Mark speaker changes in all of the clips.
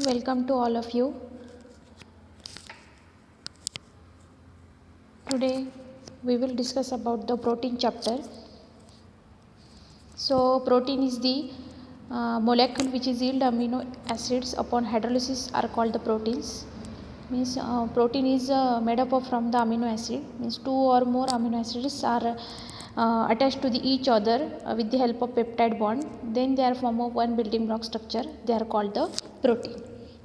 Speaker 1: Welcome to all of you. Today we will discuss about the protein chapter. So protein is the molecule which is yield amino acids upon hydrolysis are called the proteins. Means protein is made up of from the amino acid. Means two or more amino acids are attached to each other with the help of peptide bond. Then they are form of one building block structure. They are called the protein.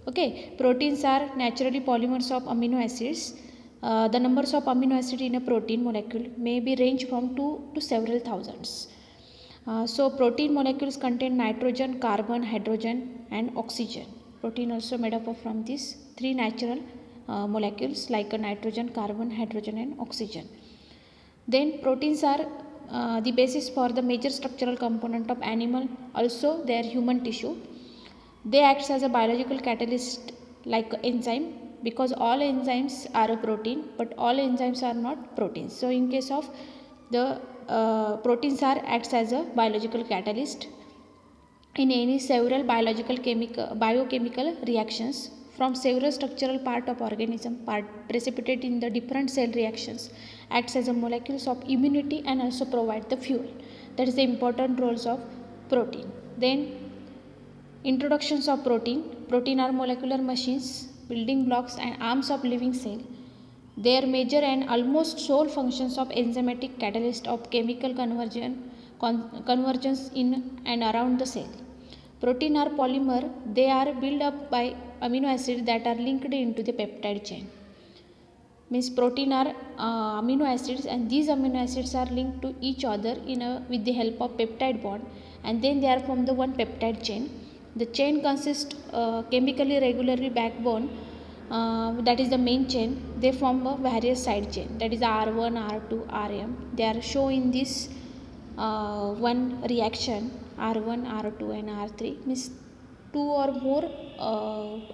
Speaker 1: Okay, proteins are naturally polymers of amino acids. The numbers of amino acid in a protein molecule may be range from 2 to several thousands. So protein molecules contain nitrogen, carbon, hydrogen and oxygen. Protein also made up of from these three natural molecules like a nitrogen, carbon, hydrogen and oxygen. Then proteins are the basis for the major structural component of animal, also their human tissue. They act as a biological catalyst like enzyme, because all enzymes are a protein but all enzymes are not proteins. So in case of the proteins are acts as a biological catalyst in any several biochemical reactions from several structural part of organism precipitate in the different cell reactions, acts as a molecules of immunity and also provide the fuel. That is the important roles of protein. Then introductions of protein. Protein are molecular machines, building blocks and arms of living cell. Their major and almost sole functions of enzymatic catalyst of chemical convergence in and around the cell. Protein are polymer. They are built up by amino acids that are linked into the peptide chain. Means protein are amino acids, and these amino acids are linked to each other with the help of peptide bond, and then they are from the one peptide chain. The chain consists chemically regularly backbone, that is the main chain. They form a various side chain, that is R1, R2, Rm. They are shown in this one reaction R1, R2 and R3. Means two or more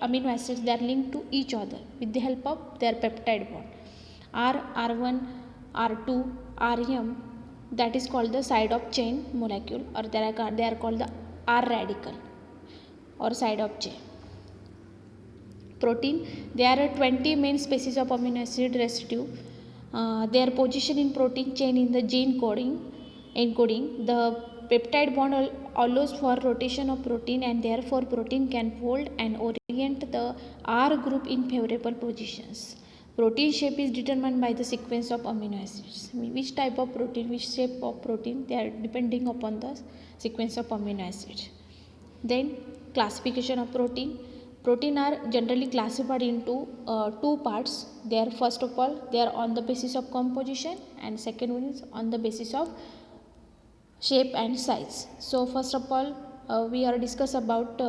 Speaker 1: amino acids that are linked to each other with the help of their peptide bond. R1, R2, Rm, that is called the side of chain molecule, or they are called the R radical or side of chain. Protein, there are 20 main species of amino acid residue. Their position in protein chain in the gene encoding. The peptide bond allows for rotation of protein, and therefore protein can fold and orient the R group in favorable positions. Protein shape is determined by the sequence of amino acids. Which type of protein, which shape of protein, they are depending upon the sequence of amino acids. Then classification of protein. Protein are generally classified into two parts. They are, first of all, they are on the basis of composition, and second one is on the basis of shape and size. So first of all, we are discuss about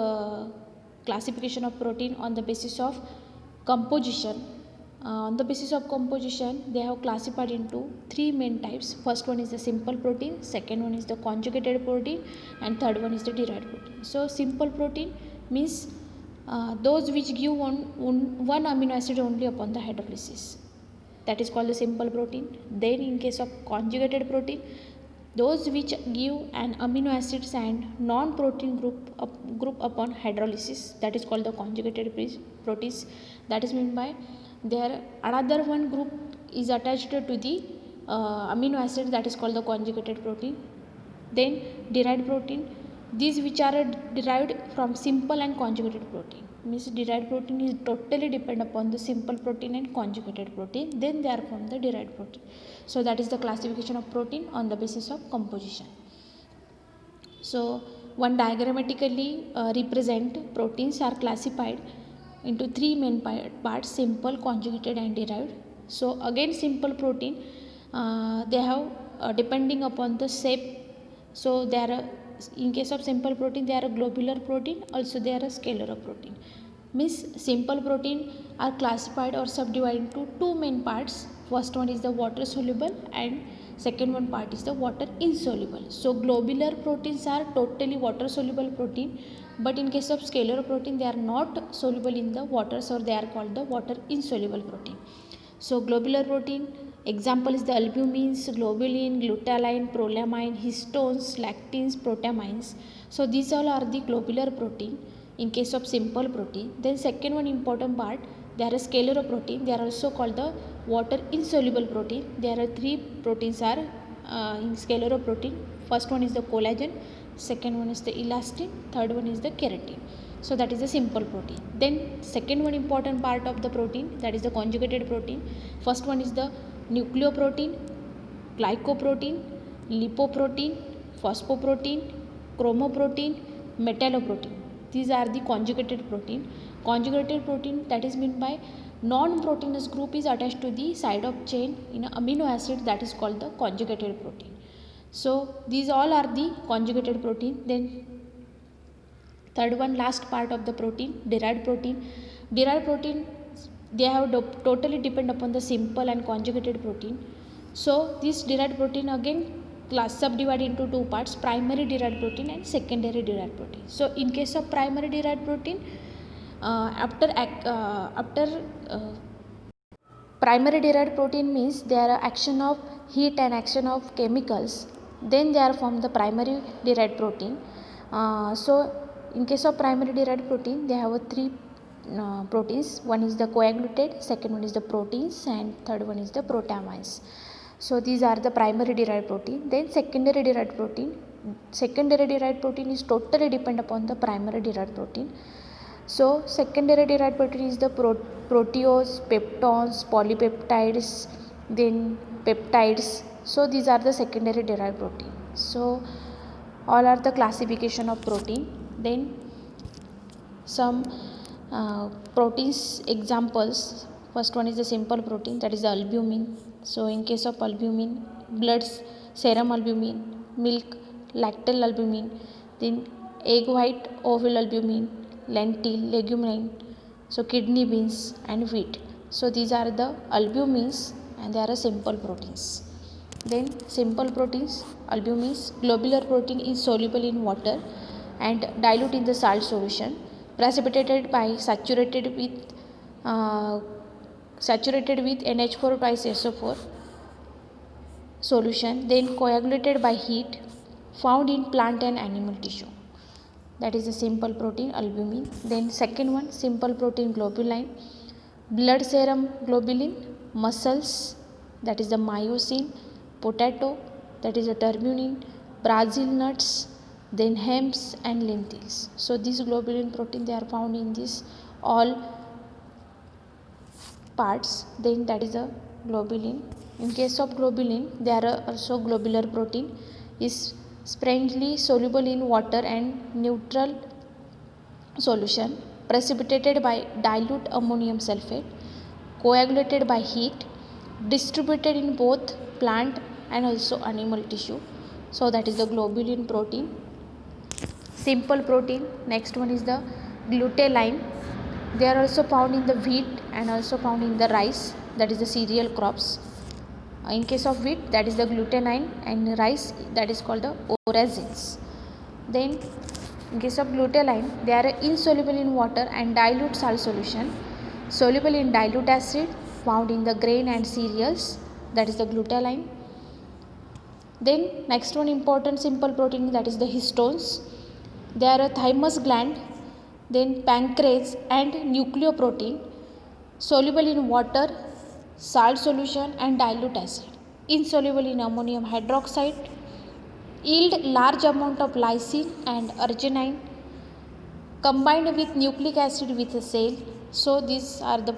Speaker 1: classification of protein on the basis of composition. On the basis of composition, they have classified into three main types. First one is the simple protein, second one is the conjugated protein, and third one is the derived protein. So simple protein means those which give one amino acid only upon the hydrolysis, that is called the simple protein. Then in case of conjugated protein, those which give an amino acids and non-protein group upon hydrolysis, that is called the conjugated proteins. That is meant by there another one group is attached to the amino acid, that is called the conjugated protein. Then derived protein, these which are derived from simple and conjugated protein. Means derived protein is totally depend upon the simple protein and conjugated protein, then they are from the derived protein. So that is the classification of protein on the basis of composition. So one diagrammatically represent proteins are classified into three main parts: simple, conjugated and derived. So again simple protein, they have depending upon the shape. So there are, in case of simple protein, they are a globular protein, also they are a scalar protein. Means simple protein are classified or subdivided into two main parts. First one is the water soluble and second one part is the water insoluble. So globular proteins are totally water soluble protein, but in case of scalar protein, they are not soluble in the water, so they are called the water insoluble protein. So globular protein example is the albumins, globulin, glutathione, prolamine, histones, lactins, protamines. So these all are the globular protein. in case of simple protein. Then second one important part, there are scleroprotein. They are also called the water insoluble protein. There are three proteins are in scleroprotein. First one is the collagen, second one is the elastin, third one is the keratin. So that is the simple protein. Then second one important part of the protein, that is the conjugated protein. First one is the nucleoprotein, glycoprotein, lipoprotein, phosphoprotein, chromoprotein, metalloprotein. These are the conjugated protein. Conjugated protein, that is meant by non-proteinous group is attached to the side of chain in an amino acid, that is called the conjugated protein. So these all are the conjugated protein. Then third one, last part of the protein, derived protein. Derived protein, they have totally depend upon the simple and conjugated protein. So this derived protein again class subdivided into two parts, primary derived protein and secondary derived protein. So in case of primary derived protein, after primary derived protein means there are action of heat and action of chemicals, then they are formed the primary derived protein. So in case of primary derived protein, they have three proteins. One is the coagulated, second one is the proteins, and third one is the proteaminase. So these are the primary derived protein. Then secondary derived protein. Secondary derived protein is totally depend upon the primary derived protein. So secondary derived protein is the proteose, peptones, polypeptides, then peptides. So these are the secondary derived protein. So all are the classification of protein. Then some proteins examples. First one is the simple protein, that is the albumin. So in case of albumin, blood serum albumin, milk lactal albumin, then egg white oval albumin, lentil, legumine, so kidney beans and wheat. So these are the albumins and they are simple proteins. Then simple proteins, albumins, globular protein is soluble in water and dilute in the salt solution, precipitated by saturated with NH4 twice SO4 solution, then coagulated by heat, found in plant and animal tissue. That is a simple protein albumin. Then second one, simple protein globulin, blood serum globulin, muscles, that is the myosin, potato, that is a turbulin, Brazil nuts, then hemps and lentils. So these globulin protein, they are found in this all parts. Then that is a globulin. In case of globulin, there are also globular protein is sparingly soluble in water and neutral solution, precipitated by dilute ammonium sulfate, coagulated by heat, distributed in both plant and also animal tissue. So that is the globulin protein. Simple protein, next one is the gluteline. They are also found in the wheat and also found in the rice, that is the cereal crops. In case of wheat, that is the glutenin, and rice, that is called the orezins. Then in case of gluteline, they are insoluble in water and dilute salt solution, soluble in dilute acid, found in the grain and cereals, that is the gluteline. Then next one important simple protein, that is the histones. They are a thymus gland, then pancreas and nucleoprotein, soluble in water, salt solution and dilute acid, insoluble in ammonium hydroxide, yield large amount of lysine and arginine, combined with nucleic acid with a cell. So these are the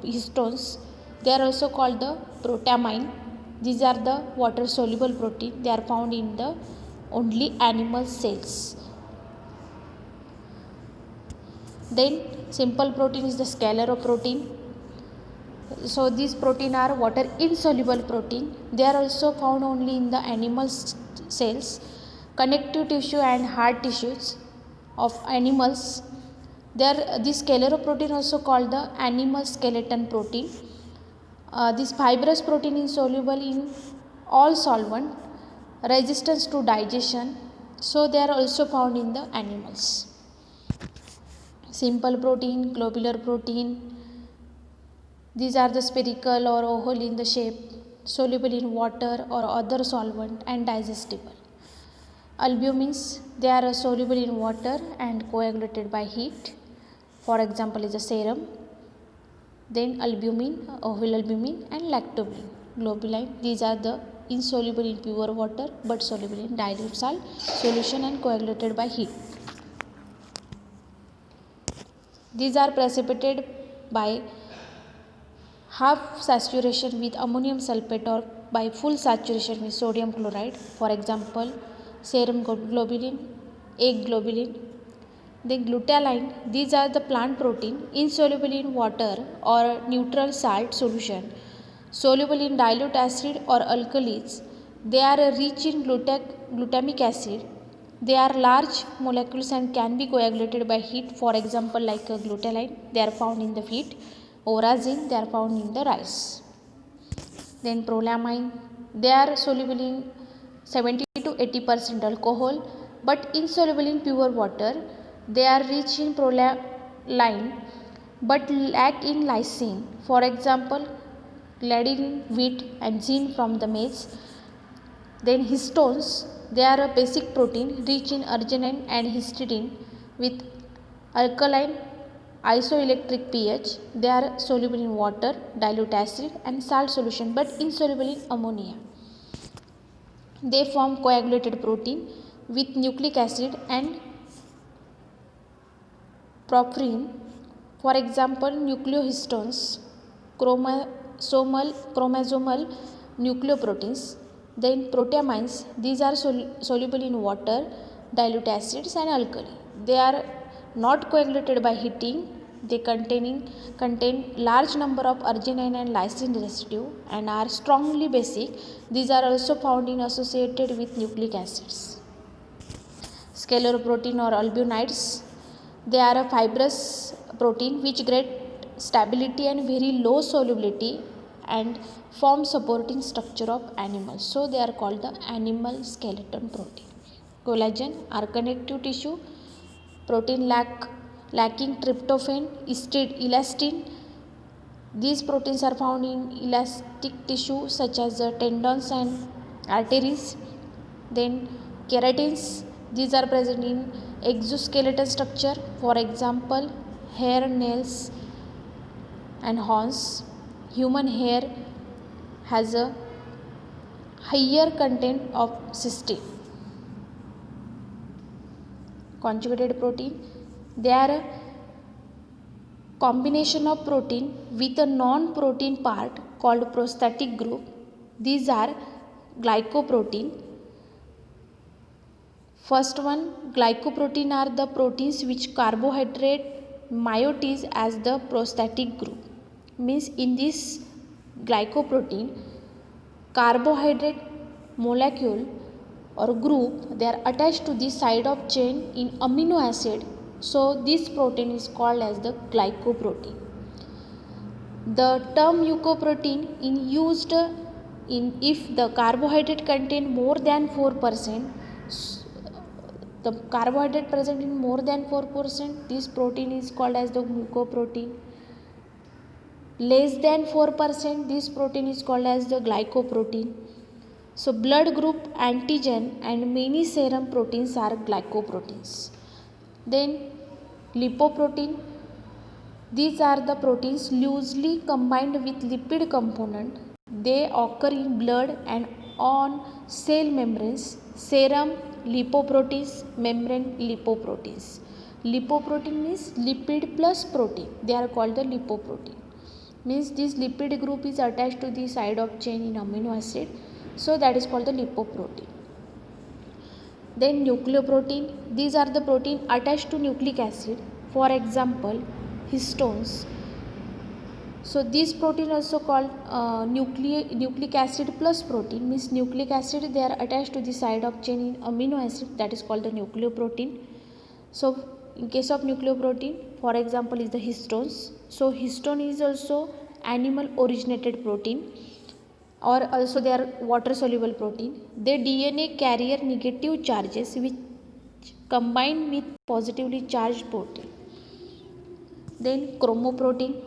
Speaker 1: histones. They are also called the protamine. These are the water soluble protein. They are found in the only animal cells. Then simple protein is the scleroprotein. So these protein are water insoluble protein. They are also found only in the animal cells, connective tissue and hard tissues of animals. This scleroprotein also called the animal skeleton protein. This fibrous protein is soluble in all solvent, resistance to digestion. So they are also found in the animals. Simple protein, globular protein, these are the spherical or oval in the shape, soluble in water or other solvent and digestible. Albumins, they are soluble in water and coagulated by heat. For example is the serum. Then albumin, oval albumin and lactoglobulin. Globulin, these are the insoluble in pure water but soluble in dilute salt solution and coagulated by heat. These are precipitated by half saturation with ammonium sulfate or by full saturation with sodium chloride. For example, serum globulin, egg globulin. Then glutathione, these are the plant protein insoluble in water or neutral salt solution, soluble in dilute acid or alkalis. They are rich in glutamic acid. They are large molecules and can be coagulated by heat. For example, like glutathione, they are found in the wheat. Orezin, they are found in the rice. Then prolamine, they are soluble in 70 to 80% alcohol but insoluble in pure water. They are rich in proline but lack in lysine. For example, gliadin, wheat and zinc from the maize. Then histones, they are a basic protein rich in arginine and histidine with alkaline isoelectric pH. They are soluble in water, dilute acid and salt solution but insoluble in ammonia. They form coagulated protein with nucleic acid and porphyrin. For example, nucleohistones, chromosomal nucleoproteins. Then proteamines, these are soluble in water, dilute acids and alkali. They are not coagulated by heating. They contain large number of arginine and lysine residue and are strongly basic. These are also found in associated with nucleic acids. Scleroprotein or albunites, they are a fibrous protein which great stability and very low solubility and form supporting structure of animals. So they are called the animal skeleton protein. Collagen are connective tissue protein lacking tryptophan, elastin. These proteins are found in elastic tissue such as tendons and arteries. Then keratins, these are present in exoskeleton structure. For example, hair, nails and horns. Human hair has a higher content of cysteine. Conjugated protein, they are a combination of protein with a non-protein part called prosthetic group. These are glycoprotein. First one, glycoprotein are the proteins which carbohydrate meiotize as the prosthetic group. Means in this glycoprotein, carbohydrate molecule or group, they are attached to the side of chain in amino acid. So this protein is called as the glycoprotein. The term eucoprotein in used in if the carbohydrate contain more than 4%, the carbohydrate present in more than 4%, this protein is called as the mucoprotein. Less than 4%, this protein is called as the glycoprotein. So blood group, antigen and many serum proteins are glycoproteins. Then lipoprotein, these are the proteins loosely combined with lipid component. They occur in blood and on cell membranes. Serum lipoproteins, membrane lipoproteins. Lipoprotein means lipid plus protein. They are called the lipoprotein. Means this lipid group is attached to the side of chain in amino acid. So that is called the lipoprotein. Then nucleoprotein, these are the protein attached to nucleic acid. For example, histones. So this protein also called nucleic acid plus protein, means nucleic acid they are attached to the side of chain in amino acid, that is called the nucleoprotein. So in case of nucleoprotein, for example is the histones. So histone is also animal originated protein or also they are water soluble protein. They DNA carrier negative charges which combine with positively charged protein. Then chromoprotein.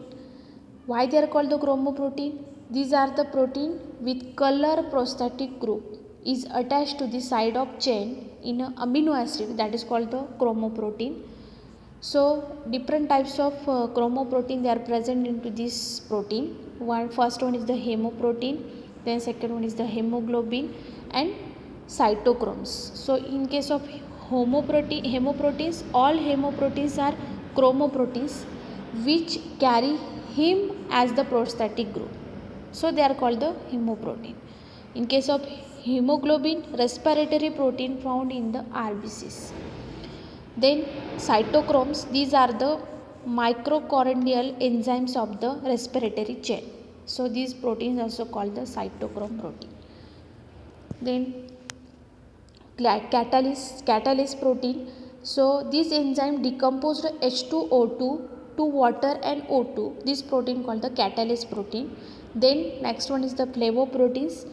Speaker 1: Why they are called the chromoprotein? These are the protein with color prosthetic group. is attached to the side of chain in an amino acid that is called the chromoprotein. So different types of chromoprotein they are present into this protein. First one is the hemoprotein, then second one is the hemoglobin and cytochromes. So in case of hemoproteins, all hemoproteins are chromoproteins which carry heme as the prostatic group. So they are called the hemoprotein. In case of hemoglobin, respiratory protein found in the RBCs. Then cytochromes, these are the mitochondrial enzymes of the respiratory chain. So these proteins also called the cytochrome protein. Then catalase protein. So this enzyme decomposed H2O2 to water and O2. This protein called the catalase protein. Then next one is the flavoproteins.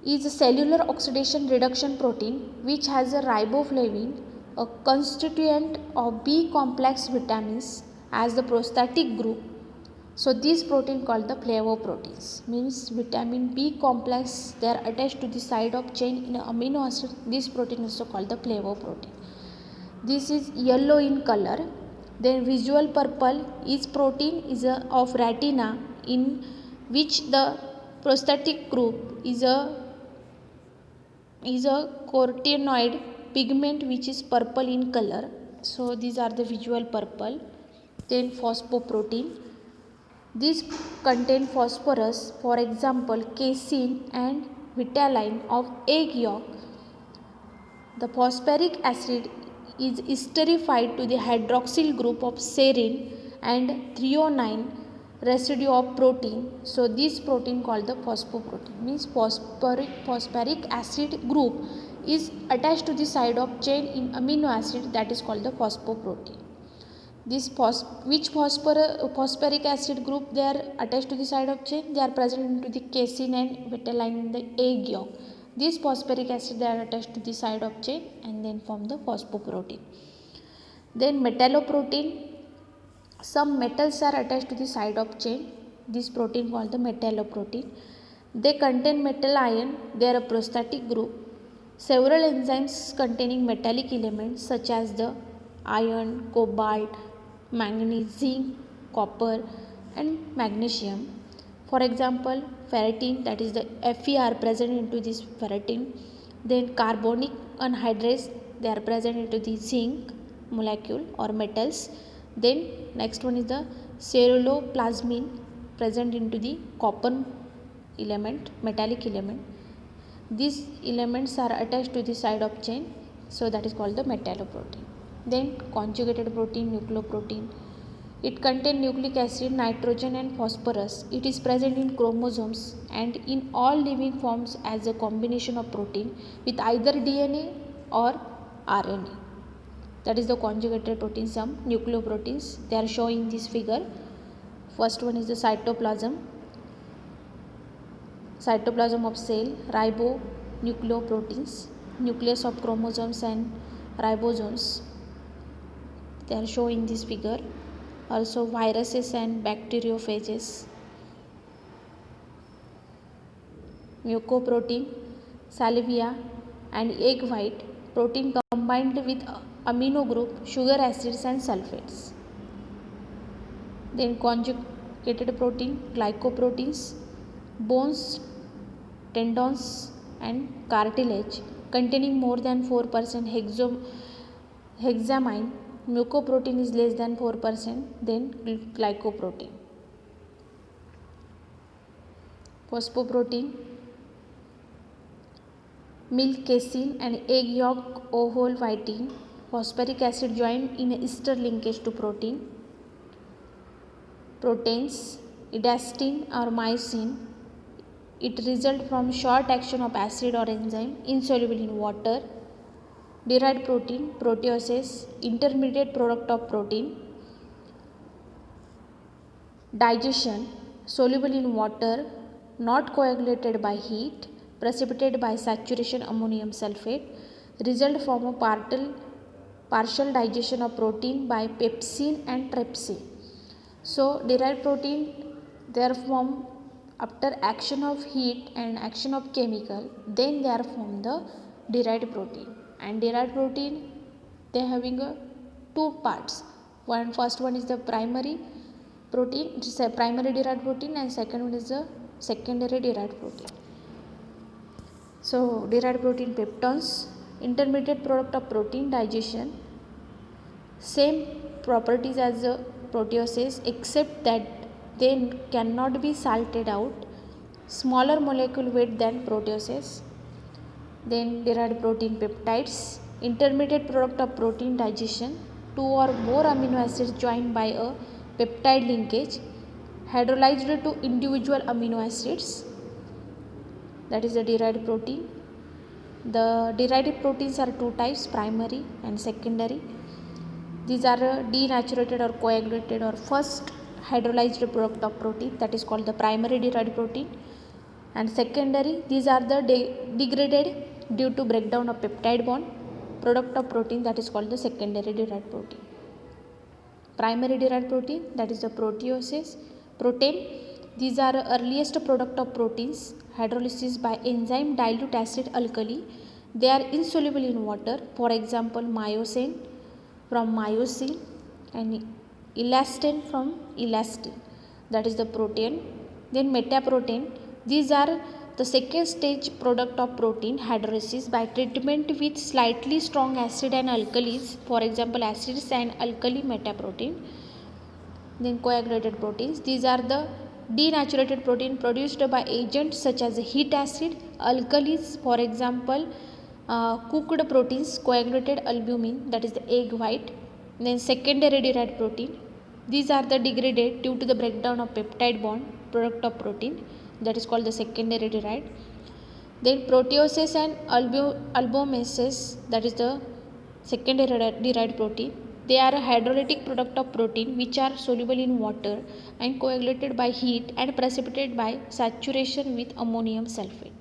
Speaker 1: Is a cellular oxidation reduction protein which has a riboflavin, a constituent of B complex vitamins as the prostatic group. So this protein called the flavoproteins, means vitamin B complex, they are attached to the side of chain in amino acid. This protein is also called the flavoprotein. This is yellow in color. Then visual purple is protein is of retina, in which the prostatic group is a carotenoid pigment which is purple in color. So these are the visual purple. Then phosphoprotein, these contain phosphorus, for example casein and vitellin of egg yolk. The phosphoric acid is esterified to the hydroxyl group of serine and threonine residue of protein. So this protein called the phosphoprotein, means phosphoric acid group is attached to the side of chain in amino acid, that is called the phosphoprotein. This phosphoric acid group they are attached to the side of chain, they are present into the casein and vitellin in the egg yolk. This phosphoric acid they are attached to the side of chain and then form the phosphoprotein. Then metalloprotein, some metals are attached to the side of chain. This protein called the metalloprotein. They contain metal ion, they are a prostatic group. Several enzymes containing metallic elements such as the iron, cobalt, manganese, zinc, copper and magnesium. For example, ferritin, that is the Fe present into this ferritin. Then carbonic anhydrase, they are present into the zinc molecule or metals. Then next one is the ceruloplasmin present into the copper element, metallic element. These elements are attached to the side of chain, so that is called the metalloprotein. Then conjugated protein, nucleoprotein. It contains nucleic acid, nitrogen and phosphorus. It is present in chromosomes and in all living forms as a combination of protein with either DNA or RNA. That is the conjugated protein. Some nucleoproteins they are shown in this figure. First one is the cytoplasm of cell, ribonucleoproteins, nucleus of chromosomes and ribosomes, they are shown in this figure. Also viruses and bacteriophages. Mucoprotein, salvia and egg white protein combined with amino group, sugar acids and sulfates. Then conjugated protein, glycoproteins, bones, tendons and cartilage containing more than 4% hexamine. Mucoprotein is less than 4%, then glycoprotein. Phosphoprotein, milk, casein and egg yolk, whole whiting, phosphoric acid joined in ester linkage to protein. Proteins, elastin or myosin, it results from short action of acid or enzyme insoluble in water. Derived protein, proteoses, intermediate product of protein. Digestion, soluble in water, not coagulated by heat, precipitated by saturation ammonium sulfate, result from a partial digestion of protein by pepsin and trypsin. So derived protein they are from after action of heat and action of chemical, then they are formed the derived protein. And derived protein, they having two parts. First one is the primary protein, it is a primary derived protein, and second one is the secondary derived protein. So derived protein peptones, intermediate product of protein digestion, same properties as the proteases except that they cannot be salted out, smaller molecule weight than proteases. Then derived protein peptides, intermediate product of protein digestion, two or more amino acids joined by a peptide linkage, hydrolyzed to individual amino acids, that is the derived protein. The derived proteins are two types, primary and secondary. These are denaturated or coagulated or first hydrolyzed product of protein, that is called the primary derived protein. And secondary, these are the degraded due to breakdown of peptide bond product of protein, that is called the secondary derived protein. Primary derived protein, that is the proteases, protein. These are earliest product of proteins, hydrolysis by enzyme dilute acid alkali. They are insoluble in water. For example, myosin from myosin and elastin from elastin, that is the protein. Then metaprotein, these are the second stage product of protein hydrolysis by treatment with slightly strong acid and alkalis, for example acids and alkali metaprotein. Then coagulated proteins, these are the denaturated protein produced by agents such as heat acid, alkalis, for example cooked proteins, coagulated albumin, that is the egg white. Then secondary derived protein, these are the degraded due to the breakdown of peptide bond product of protein, that is called the secondary derived. Then proteases and albuminases, that is the secondary derived protein. They are a hydrolytic product of protein which are soluble in water and coagulated by heat and precipitated by saturation with ammonium sulfate.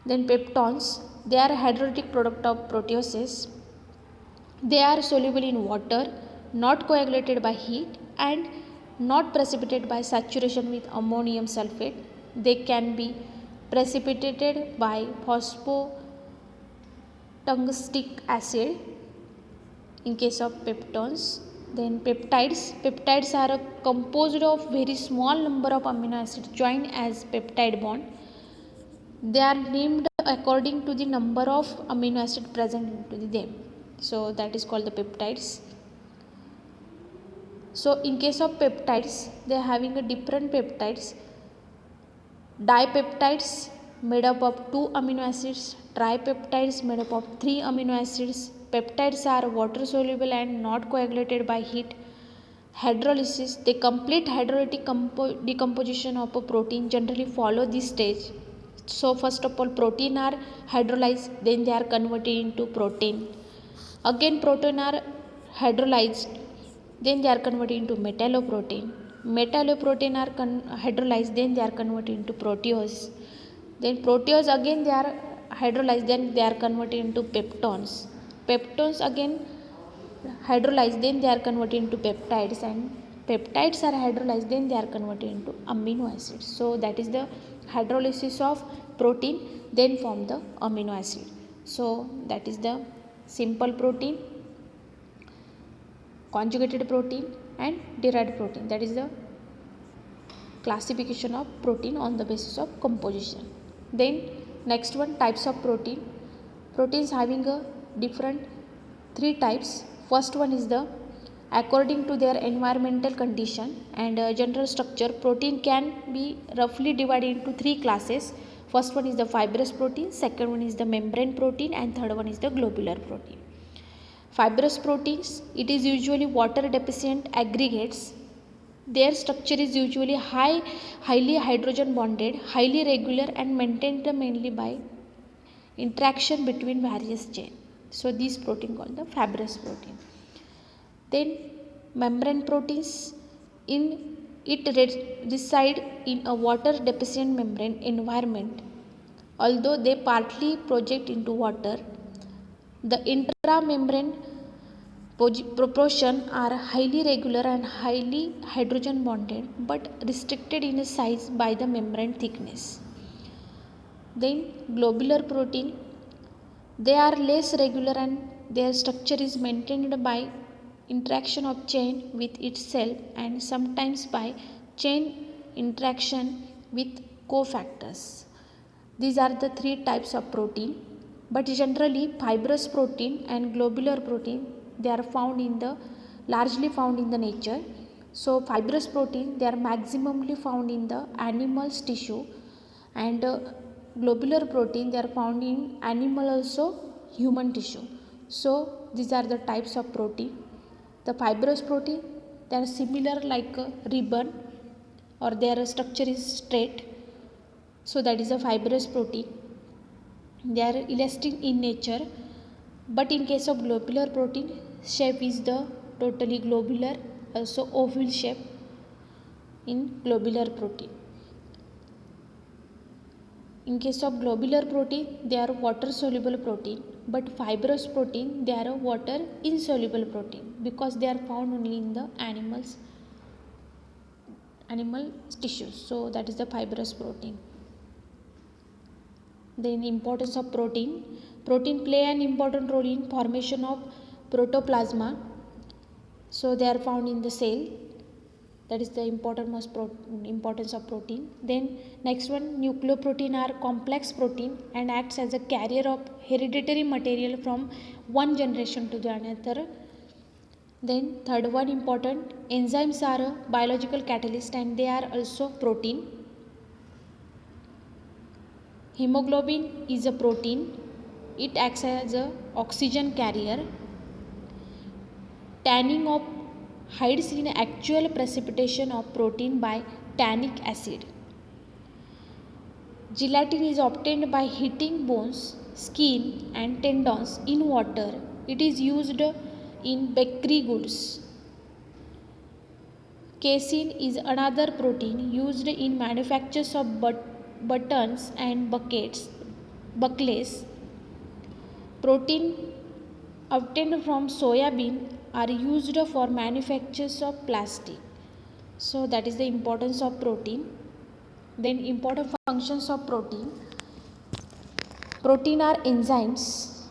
Speaker 1: Then peptones, they are a hydrolytic product of proteases. They are soluble in water, not coagulated by heat and not precipitated by saturation with ammonium sulfate. They can be precipitated by phosphotungstic acid in case of peptones. Then peptides are composed of very small number of amino acids joined as peptide bond. They are named according to the number of amino acids present into them, so that is called the peptides. So in case of peptides, they are having a different peptides. Dipeptides made up of 2 amino acids, tripeptides made up of 3 amino acids. Peptides are water soluble and not coagulated by heat. Hydrolysis, the complete hydrolytic decomposition of a protein generally follow this stage. So first of all protein are hydrolyzed, then they are converted into protein. Again protein are hydrolyzed, then they are converted into metalloprotein. Metalloprotein are hydrolyzed, then they are converted into protease. Then protease again they are hydrolyzed, then they are converted into peptones. Peptones again hydrolyzed, then they are converted into peptides, and peptides are hydrolyzed, then they are converted into amino acids. So that is the hydrolysis of protein, then form the amino acid. So that is the simple protein, conjugated protein and derived protein. That is the classification of protein on the basis of composition. Then next one, types of protein. Proteins having a different 3 types. First one is the according to their environmental condition and general structure, protein can be roughly divided into 3 classes. First one is the fibrous protein, second one is the membrane protein, and third one is the globular protein. Fibrous proteins, it is usually water deficient aggregates. Their structure is usually highly hydrogen bonded, highly regular, and maintained mainly by interaction between various chains. So these protein called the fibrous protein. Then membrane proteins, in it reside in a water deficient membrane environment. Although they partly project into water, the intramembrane proportion are highly regular and highly hydrogen bonded but restricted in size by the membrane thickness. Then globular protein, they are less regular and their structure is maintained by interaction of chain with itself and sometimes by chain interaction with cofactors. These are the three types of protein, but generally fibrous protein and globular protein, they are largely found in the nature. So fibrous protein, they are maximally found in the animal's tissue, and globular protein, they are found in animal also human tissue. So these are the types of protein. The fibrous protein, they are similar like a ribbon or their structure is straight, so that is a fibrous protein. They are elastic in nature, but in case of globular protein, shape is the totally globular, also oval shape in globular protein. In case of globular protein, they are water soluble protein, but fibrous protein, they are a water insoluble protein because they are found only in the animal tissues. So that is the fibrous protein. Then importance of protein. Protein play an important role in formation of protoplasma. So they are found in the cell. That is the importance of protein. Then next one, nucleoprotein are complex protein and acts as a carrier of hereditary material from one generation to the another. Then third one important, enzymes are a biological catalyst and they are also protein. Hemoglobin is a protein. It acts as a oxygen carrier. Tanning of hides in actual precipitation of protein by tannic acid. Gelatin is obtained by heating bones, skin and tendons in water. It is used in bakery goods. Casein is another protein used in manufactures of buttons and buckles. Protein obtained from soya bean are used for manufactures of plastic. So that is the importance of protein. Then important functions of protein. Protein are enzymes,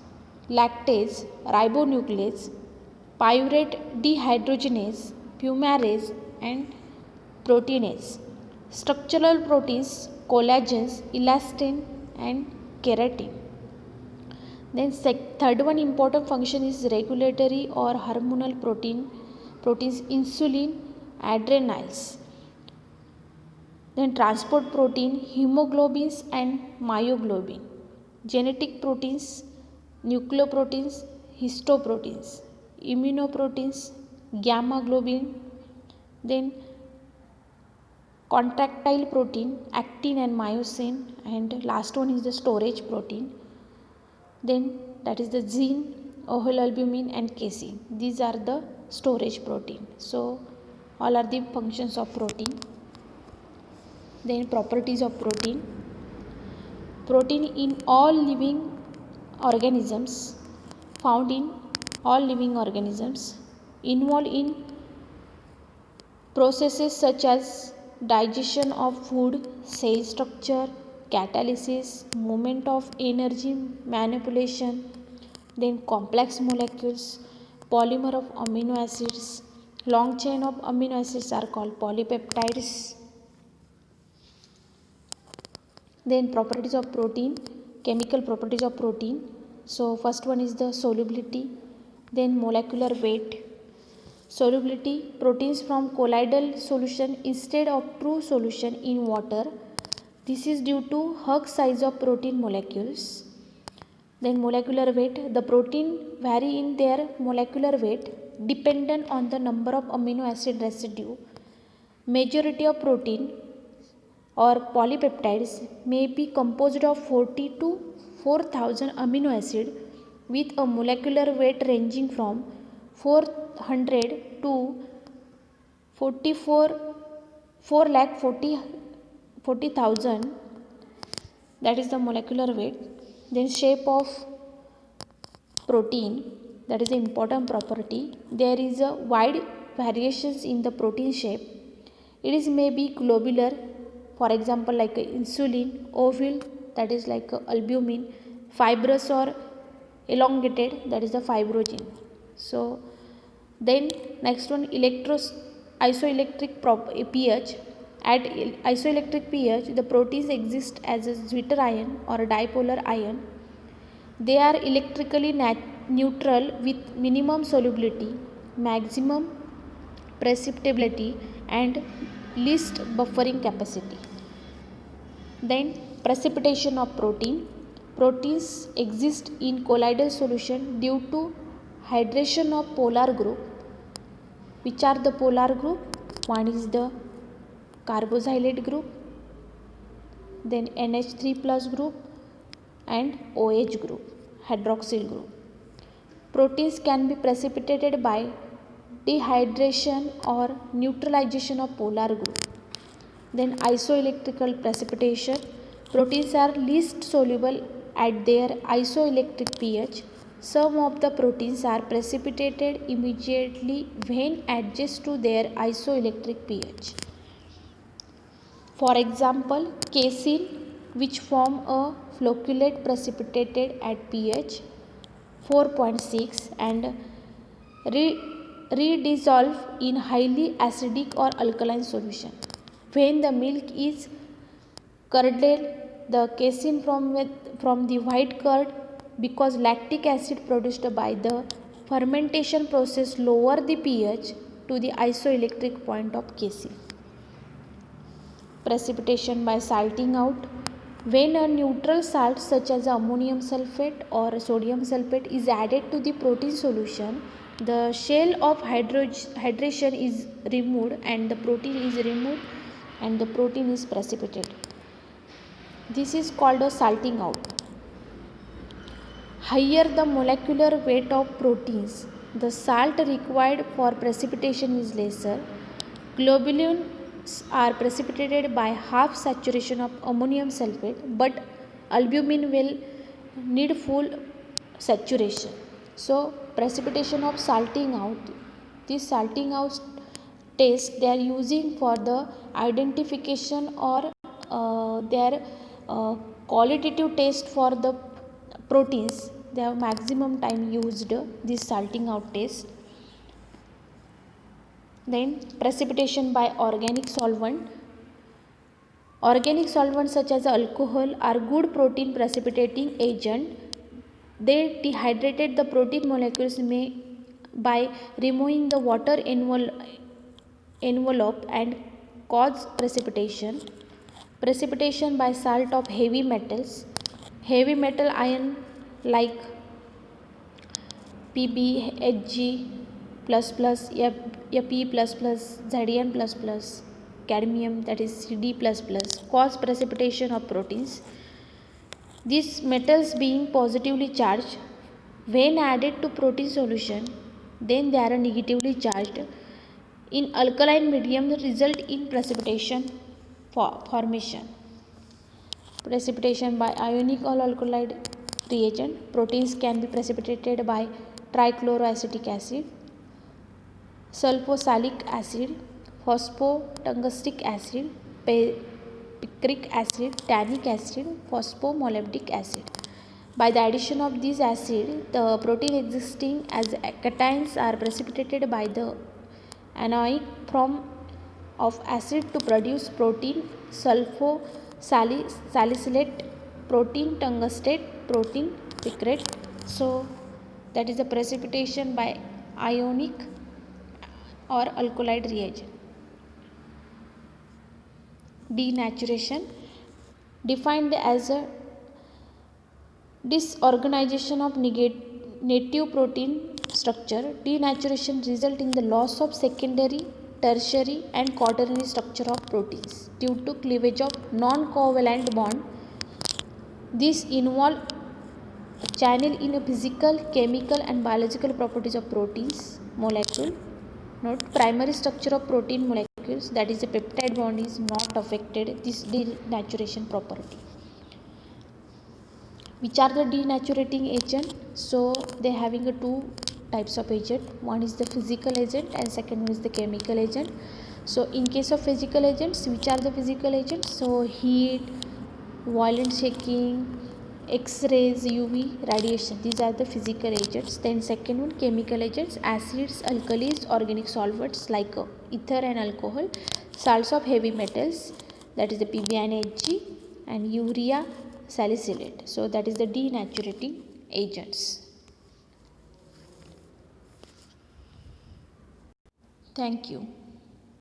Speaker 1: lactase, ribonuclease, pyruvate dehydrogenase, fumarase and proteinase. Structural proteins, collagens, elastin and keratin. Then third one important function is regulatory or hormonal proteins insulin, adrenals. Then transport protein, hemoglobins and myoglobin. Genetic proteins, nucleoproteins, histoproteins, immunoproteins, gamma globin. Then contractile protein, actin and myosin, and last one is the storage protein. Then that is the gene, albumin and casein. These are the storage protein. So all are the functions of protein. Then properties of protein. Protein in all living organisms, found in all living organisms, involved in processes such as digestion of food, cell structure, catalysis, movement of energy manipulation, then complex molecules, polymer of amino acids, long chain of amino acids are called polypeptides. Then properties of protein, chemical properties of protein. So first one is the solubility, then molecular weight. Solubility, proteins from colloidal solution instead of true solution in water. This is due to hug size of protein molecules. Then molecular weight, the protein vary in their molecular weight dependent on the number of amino acid residue. Majority of protein or polypeptides may be composed of 40 to 4000 amino acid with a molecular weight ranging from 400 to 4,40,000. That is the molecular weight. Then shape of protein, that is the important property. There is a wide variations in the protein shape. It is maybe globular, for example like insulin, oval, that is like albumin, fibrous or elongated, that is the fibrinogen. So then next one, isoelectric pH. At isoelectric pH, the proteins exist as a zwitterion or a dipolar ion. They are electrically neutral with minimum solubility, maximum precipitability and least buffering capacity. Then precipitation of protein. Proteins exist in colloidal solution due to hydration of polar group. Which are the polar group? One is the carboxylate group, then NH3 plus group and OH group, hydroxyl group. Proteins can be precipitated by dehydration or neutralization of polar group. Then isoelectrical precipitation. Proteins are least soluble at their isoelectric pH. Some of the proteins are precipitated immediately when adjust to their isoelectric pH. For example, casein, which form a flocculate precipitated at pH 4.6 and redissolve in highly acidic or alkaline solution. When the milk is curdled, the casein from the white curd, because lactic acid produced by the fermentation process lower the pH to the isoelectric point of casein. Precipitation by salting out. When a neutral salt such as ammonium sulfate or sodium sulfate is added to the protein solution, the shell of hydration is removed and the protein is precipitated. This is called a salting out. Higher the molecular weight of proteins, the salt required for precipitation is lesser. Globulins are precipitated by half saturation of ammonium sulfate, but albumin will need full saturation. So precipitation of salting out. This salting out test they are using for the identification or their qualitative test for the proteins. They have maximum time used this salting out test. Then precipitation by organic solvent. Organic solvents such as alcohol are good protein precipitating agent. They dehydrated the protein molecules by removing the water envelope and cause precipitation. Precipitation by salt of heavy metals. Heavy metal ion like Pb, Hg plus plus, Fe plus plus, Zn plus plus, cadmium, that is Cd plus plus, cause precipitation of proteins. These metals being positively charged, when added to protein solution, then they are negatively charged. In alkaline medium, result in precipitation formation. Precipitation by ionic or alkali reagent. Proteins can be precipitated by trichloroacetic acid, sulfosalic acid, phosphotungstic acid, picric acid, tannic acid, phosphomolybdic acid. By the addition of these acids, the protein existing as cations are precipitated by the anionic form of acid to produce protein sulfosalicylate, protein tungstate, protein picrate. So that is the precipitation by ionic or alkali reagent. Denaturation, defined as a disorganization of native protein structure. Denaturation results in the loss of secondary, tertiary and quaternary structure of proteins due to cleavage of non-covalent bond. This involves channel in a physical, chemical and biological properties of proteins molecule. Note, primary structure of protein molecules, that is the peptide bond, is not affected this denaturation property. Which are the denaturating agent? So they having two types of agent. One is the physical agent and second one is the chemical agent. So in case of physical agents, which are the physical agents? So heat, violent shaking, X-rays, UV radiation, these are the physical agents. Then second one, chemical agents, acids, alkalis, organic solvents like ether and alcohol, salts of heavy metals, that is the Pb and Hg, and urea salicylate. So that is the denaturing agents. Thank you.